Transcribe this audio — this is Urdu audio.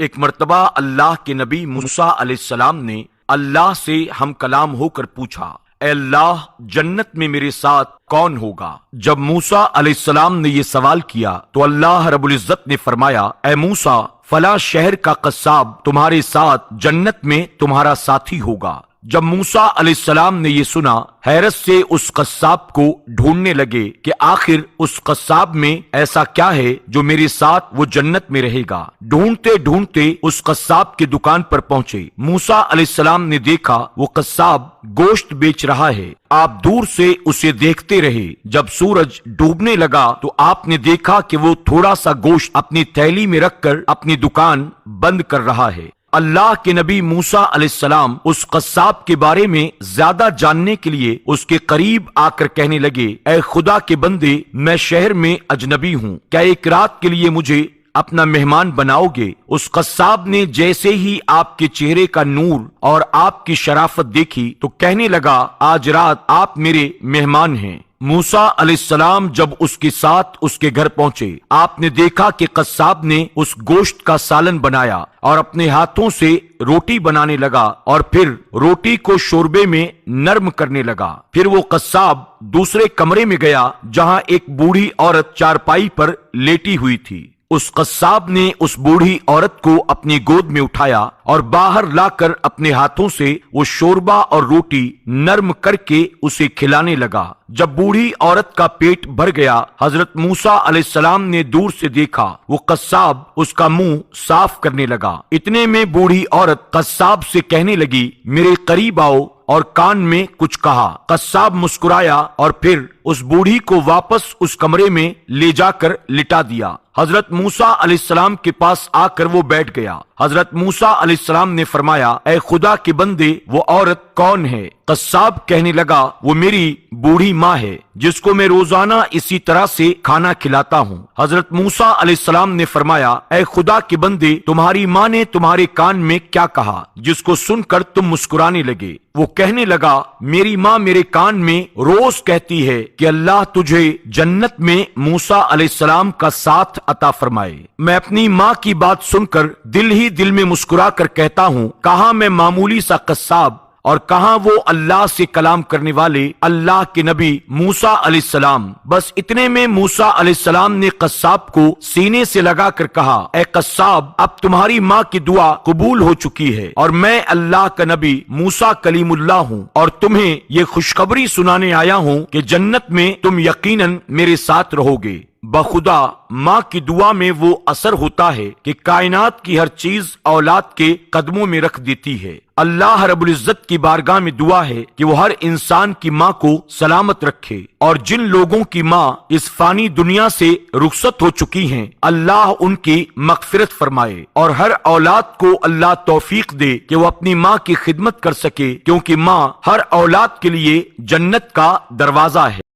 ایک مرتبہ اللہ کے نبی موسیٰ علیہ السلام نے اللہ سے ہم کلام ہو کر پوچھا، اے اللہ، جنت میں میرے ساتھ کون ہوگا؟ جب موسیٰ علیہ السلام نے یہ سوال کیا تو اللہ رب العزت نے فرمایا، اے موسیٰ، فلاں شہر کا قصاب تمہارے ساتھ جنت میں تمہارا ساتھی ہوگا۔ جب موسیٰ علیہ السلام نے یہ سنا، حیرت سے اس قصاب کو ڈھونڈنے لگے کہ آخر اس قصاب میں ایسا کیا ہے جو میرے ساتھ وہ جنت میں رہے گا۔ ڈھونڈتے ڈھونڈتے اس قصاب کی دکان پر پہنچے۔ موسیٰ علیہ السلام نے دیکھا وہ قصاب گوشت بیچ رہا ہے۔ آپ دور سے اسے دیکھتے رہے۔ جب سورج ڈوبنے لگا تو آپ نے دیکھا کہ وہ تھوڑا سا گوشت اپنی تھیلی میں رکھ کر اپنی دکان بند کر رہا ہے۔ اللہ کے نبی موسیٰ علیہ السلام اس قصاب کے بارے میں زیادہ جاننے کے لیے اس کے قریب آ کر کہنے لگے، اے خدا کے بندے، میں شہر میں اجنبی ہوں، کیا ایک رات کے لیے مجھے اپنا مہمان بناؤ گے؟ اس قصاب نے جیسے ہی آپ کے چہرے کا نور اور آپ کی شرافت دیکھی تو کہنے لگا، آج رات آپ میرے مہمان ہیں۔ موسیٰ علیہ السلام جب اس کے ساتھ اس کے گھر پہنچے، آپ نے دیکھا کہ قصاب نے اس گوشت کا سالن بنایا اور اپنے ہاتھوں سے روٹی بنانے لگا اور پھر روٹی کو شوربے میں نرم کرنے لگا۔ پھر وہ قصاب دوسرے کمرے میں گیا جہاں ایک بوڑھی عورت چارپائی پر لیٹی ہوئی تھی۔ اس قصاب نے اس بوڑھی عورت کو اپنی گود میں اٹھایا اور باہر لا کر اپنے ہاتھوں سے وہ شوربہ اور روٹی نرم کر کے اسے کھلانے لگا۔ جب بوڑھی عورت کا پیٹ بھر گیا، حضرت موسیٰ علیہ السلام نے دور سے دیکھا وہ قصاب اس کا منہ صاف کرنے لگا۔ اتنے میں بوڑھی عورت قصاب سے کہنے لگی، میرے قریب آؤ، اور کان میں کچھ کہا۔ قصاب مسکرایا اور پھر اس بوڑھی کو واپس اس کمرے میں لے جا کر لٹا دیا۔ حضرت موسیٰ علیہ السلام کے پاس آ کر وہ بیٹھ گیا۔ حضرت موسیٰ علیہ السلام نے فرمایا، اے خدا کے بندے، وہ عورت کون ہے؟ قصاب کہنے لگا، وہ میری بوڑھی ماں ہے جس کو میں روزانہ اسی طرح سے کھانا کھلاتا ہوں۔ حضرت موسیٰ علیہ السلام نے فرمایا، اے خدا کے بندے، تمہاری ماں نے تمہارے کان میں کیا کہا جس کو سن کر تم مسکرانے لگے؟ وہ کہنے لگا، میری ماں میرے کان میں روز کہتی ہے کہ اللہ تجھے جنت میں موسیٰ علیہ السلام کا ساتھ عطا فرمائے۔ میں اپنی ماں کی بات سن کر دل ہی دل میں مسکرا کر کہتا ہوں، کہاں میں معمولی سا قصاب اور کہاں وہ اللہ سے کلام کرنے والے اللہ کے نبی موسیٰ علیہ السلام۔ بس اتنے میں موسیٰ علیہ السلام نے قصاب کو سینے سے لگا کر کہا، اے قصاب، اب تمہاری ماں کی دعا قبول ہو چکی ہے اور میں اللہ کا نبی موسیٰ کلیم اللہ ہوں اور تمہیں یہ خوشخبری سنانے آیا ہوں کہ جنت میں تم یقیناً میرے ساتھ رہو گے۔ بخدا ماں کی دعا میں وہ اثر ہوتا ہے کہ کائنات کی ہر چیز اولاد کے قدموں میں رکھ دیتی ہے۔ اللہ رب العزت کی بارگاہ میں دعا ہے کہ وہ ہر انسان کی ماں کو سلامت رکھے، اور جن لوگوں کی ماں اس فانی دنیا سے رخصت ہو چکی ہیں، اللہ ان کی مغفرت فرمائے، اور ہر اولاد کو اللہ توفیق دے کہ وہ اپنی ماں کی خدمت کر سکے، کیونکہ ماں ہر اولاد کے لیے جنت کا دروازہ ہے۔